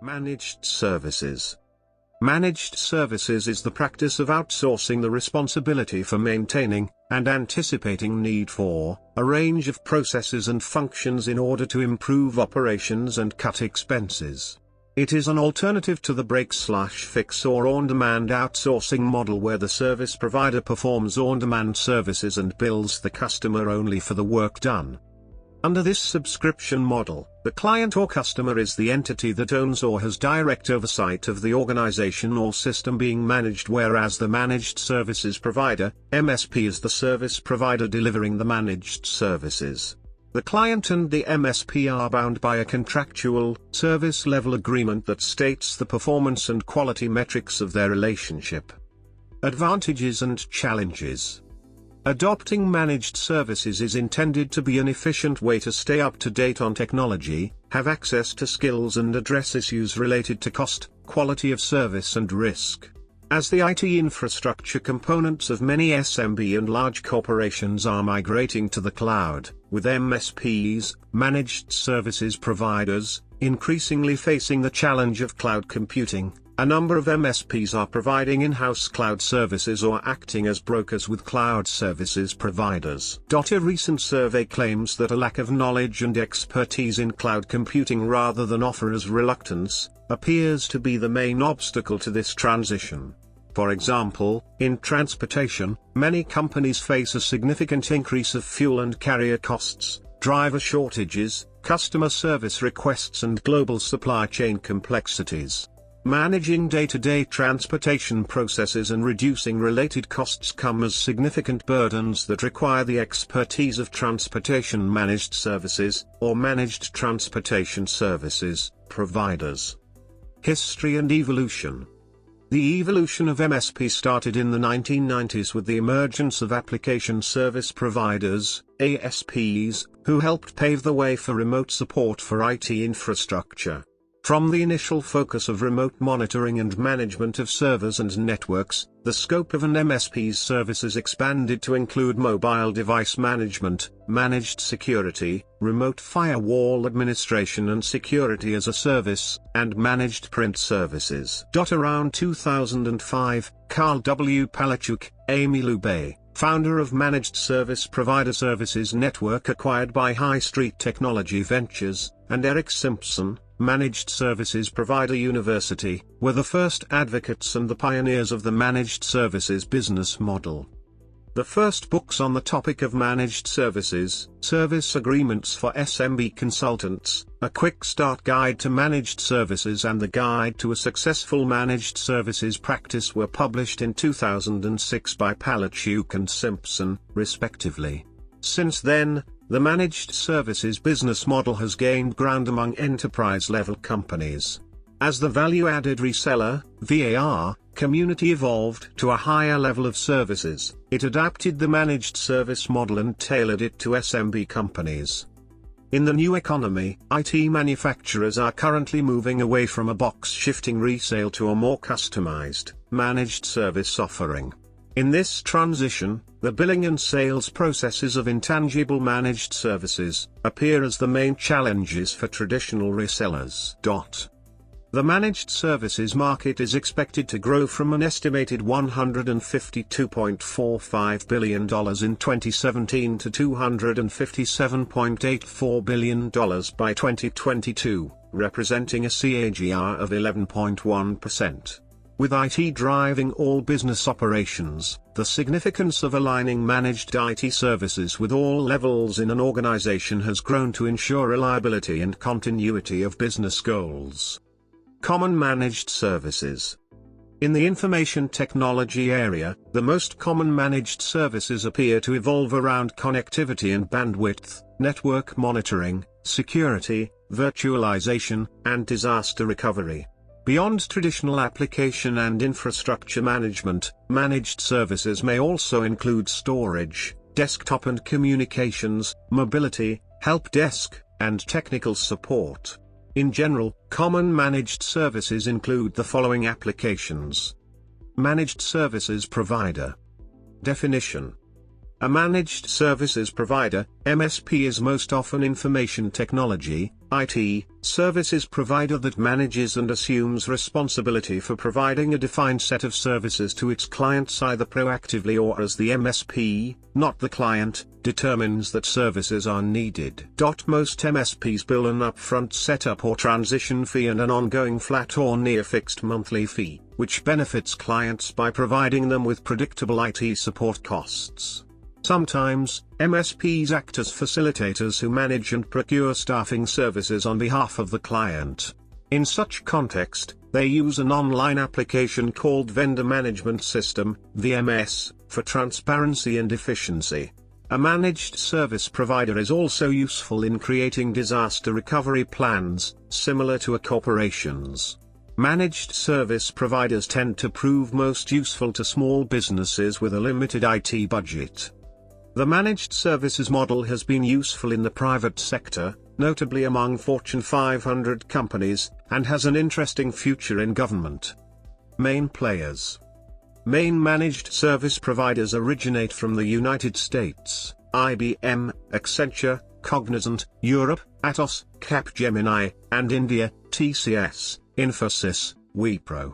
Managed services. Managed services is the practice of outsourcing the responsibility for maintaining, and anticipating need for, a range of processes and functions in order to improve operations and cut expenses. It is an alternative to the break/fix or on-demand outsourcing model where the service provider performs on-demand services and bills the customer only for the work done. Under this subscription model, the client or customer is the entity that owns or has direct oversight of the organization or system being managed, whereas the managed services provider, MSP, is the service provider delivering the managed services. The client and the MSP are bound by a contractual, service-level agreement that states the performance and quality metrics of their relationship. Advantages and challenges. Adopting managed services is intended to be an efficient way to stay up to date on technology, have access to skills and address issues related to cost, quality of service and risk. As the IT infrastructure components of many SMB and large corporations are migrating to the cloud, with MSPs, managed services providers, increasingly facing the challenge of cloud computing, a number of MSPs are providing in-house cloud services or acting as brokers with cloud services providers. A recent survey claims that a lack of knowledge and expertise in cloud computing rather than offerers' reluctance, appears to be the main obstacle to this transition. For example, in transportation, many companies face a significant increase of fuel and carrier costs, driver shortages, customer service requests and global supply chain complexities. Managing day-to-day transportation processes and reducing related costs come as significant burdens that require the expertise of transportation managed services, or managed transportation services, providers. History and evolution. The evolution of MSP started in the 1990s with the emergence of application service providers, ASPs, who helped pave the way for remote support for IT infrastructure. From the initial focus of remote monitoring and management of servers and networks, the scope of an MSP's services expanded to include mobile device management, managed security, remote firewall administration and security as a service, and managed print services. Around 2005, Carl W. Palachuk, Amy Lubey, founder of managed service provider Services Network acquired by High Street Technology Ventures, and Eric Simpson, Managed Services Provider University, were the first advocates and the pioneers of the managed services business model. The first books on the topic of managed services, Service Agreements for SMB Consultants, A QuickStart Guide to Managed Services and The Guide to a Successful Managed Services Practice were published in 2006 by Palachuk and Simpson, respectively. Since then, the managed services business model has gained ground among enterprise-level companies. As the value-added reseller, VAR, community evolved to a higher level of services, it adapted the managed service model and tailored it to SMB companies. In the new economy, IT manufacturers are currently moving away from a box-shifting resale to a more customized, managed service offering. In this transition, the billing and sales processes of intangible managed services appear as the main challenges for traditional resellers. The managed services market is expected to grow from an estimated $152.45 billion in 2017 to $257.84 billion by 2022, representing a CAGR of 11.1%. With IT driving all business operations, the significance of aligning managed IT services with all levels in an organization has grown to ensure reliability and continuity of business goals. Common managed services. In the information technology area, the most common managed services appear to evolve around connectivity and bandwidth, network monitoring, security, virtualization, and disaster recovery. Beyond traditional application and infrastructure management, managed services may also include storage, desktop and communications, mobility, help desk, and technical support. In general, common managed services include the following applications. Managed services provider. Definition. A managed services provider, MSP, is most often information technology, IT, services provider that manages and assumes responsibility for providing a defined set of services to its clients either proactively or as the MSP, not the client, determines that services are needed. Most MSPs bill an upfront setup or transition fee and an ongoing flat or near fixed monthly fee, which benefits clients by providing them with predictable IT support costs. Sometimes, MSPs act as facilitators who manage and procure staffing services on behalf of the client. In such context, they use an online application called Vendor Management System, VMS, for transparency and efficiency. A managed service provider is also useful in creating disaster recovery plans, similar to a corporation's. Managed service providers tend to prove most useful to small businesses with a limited IT budget. The managed services model has been useful in the private sector, notably among Fortune 500 companies, and has an interesting future in government. Main players. Main managed service providers originate from the United States, IBM, Accenture, Cognizant, Europe, Atos, Capgemini, and India, TCS, Infosys, Wipro.